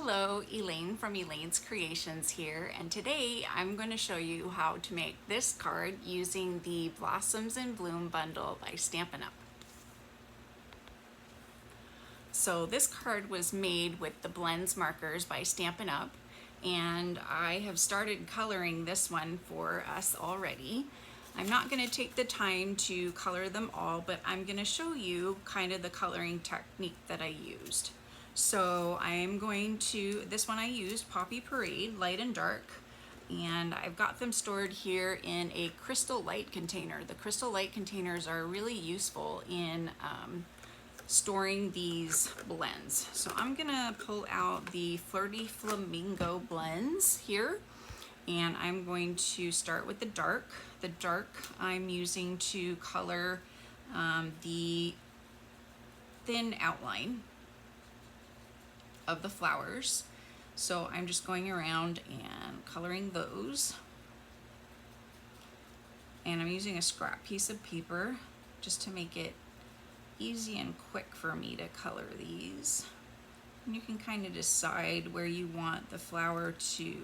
Hello, Elaine from Elaine's Creations here, and today I'm going to show you how to make this card using the Blossoms in Bloom bundle by Stampin' Up. So this card was made with the Blends markers by Stampin' Up, and I have started coloring this one for us already. I'm not going to take the time to color them all, but I'm going to show you kind of the coloring technique that I used. So I'm going to, this one I used Poppy Parade, light and dark, and I've got them stored here in a crystal light container. The crystal light containers are really useful in storing these blends. So I'm gonna pull out the Flirty Flamingo blends here, and I'm going to start with the dark. The dark I'm using to color the thin outline of the flowers. So I'm just going around and coloring those. And I'm using a scrap piece of paper just to make it easy and quick for me to color these. And you can kind of decide where you want the flower to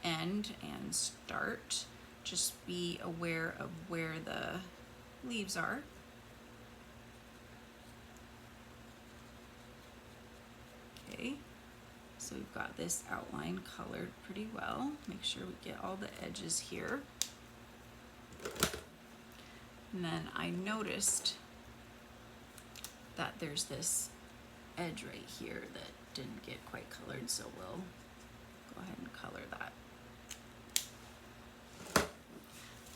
end and start. Just be aware of where the leaves are. Okay, so we've got this outline colored pretty well. Make sure we get all the edges here. And then I noticed that there's this edge right here that didn't get quite colored, so we'll go ahead and color that.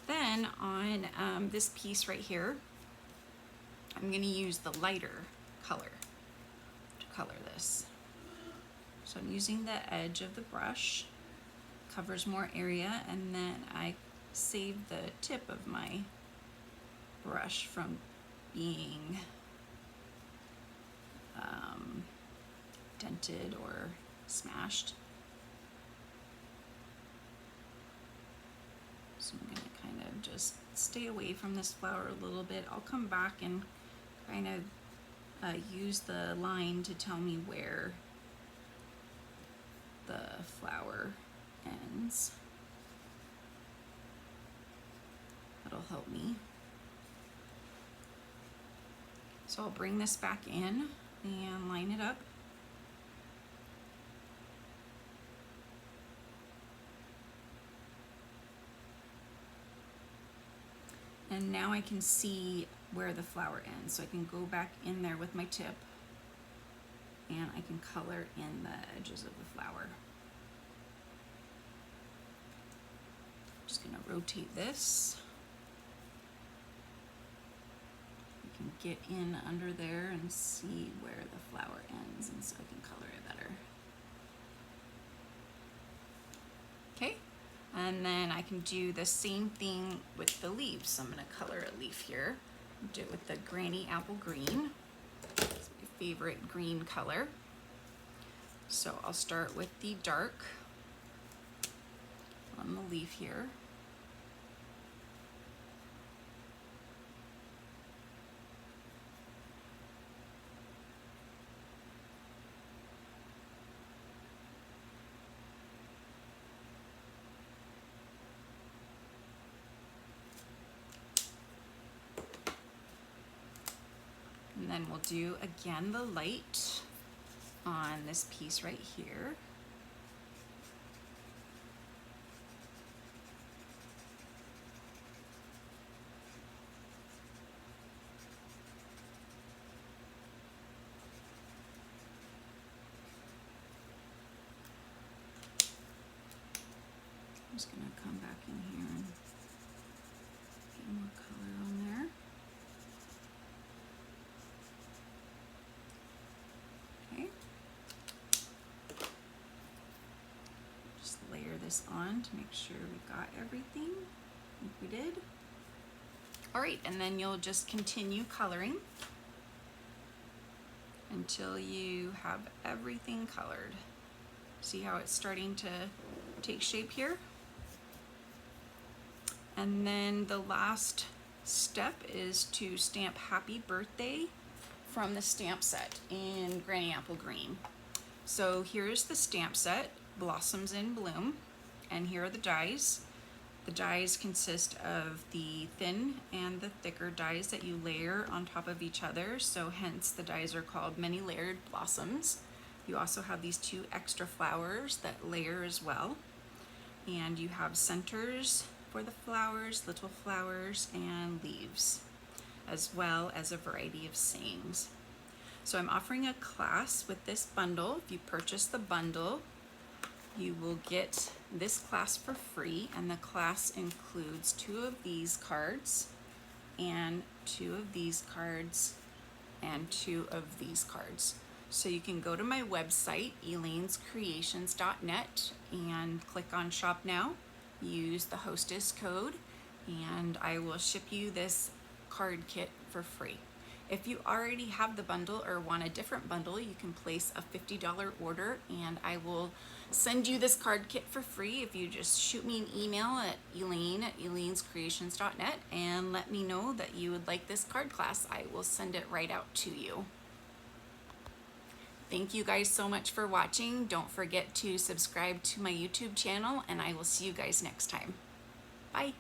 Then on this piece right here, I'm going to use the lighter color to color this. So I'm using the edge of the brush, covers more area, and then I save the tip of my brush from being dented or smashed. So I'm going to kind of just stay away from this flower a little bit. I'll come back and kind of use the line to tell me where the flower ends. That'll help me. So I'll bring this back in and line it up. And now I can see where the flower ends. So I can go back in there with my tip and I can color in the edges of the flower. I'm just gonna rotate this. You can get in under there and see where the flower ends, and so I can color it better. Okay, and then I can do the same thing with the leaves. So I'm gonna color a leaf here. Do it with the Granny Apple Green. It's my favorite green color. So I'll start with the dark on the leaf here. And then we'll do again the light on this piece right here. I'm just gonna come back in here and get more color on there. Okay. Just layer this on to make sure we got everything. I think we did. All right, and then you'll just continue coloring until you have everything colored. See how it's starting to take shape here? And then the last step is to stamp Happy Birthday from the stamp set in Granny Apple Green. So here's the stamp set, Blossoms in Bloom, and here are the dies. The dies consist of the thin and the thicker dies that you layer on top of each other, so hence the dies are called many layered blossoms. You also have these 2 extra flowers that layer as well, and you have centers for the flowers, little flowers, and leaves, as well as a variety of sayings. So I'm offering a class with this bundle. If you purchase the bundle, you will get this class for free, and the class includes 2 of these cards and 2 of these cards and 2 of these cards. So you can go to my website, elainescreations.net, and click on Shop Now, use the hostess code, and I will ship you this card kit for free. If you already have the bundle or want a different bundle, you can place a $50 order and I will send you this card kit for free if you just shoot me an email at elaine@elainescreations.net and let me know that you would like this card class. I will send it right out to you. Thank you guys so much for watching. Don't forget to subscribe to my YouTube channel, and I will see you guys next time. Bye.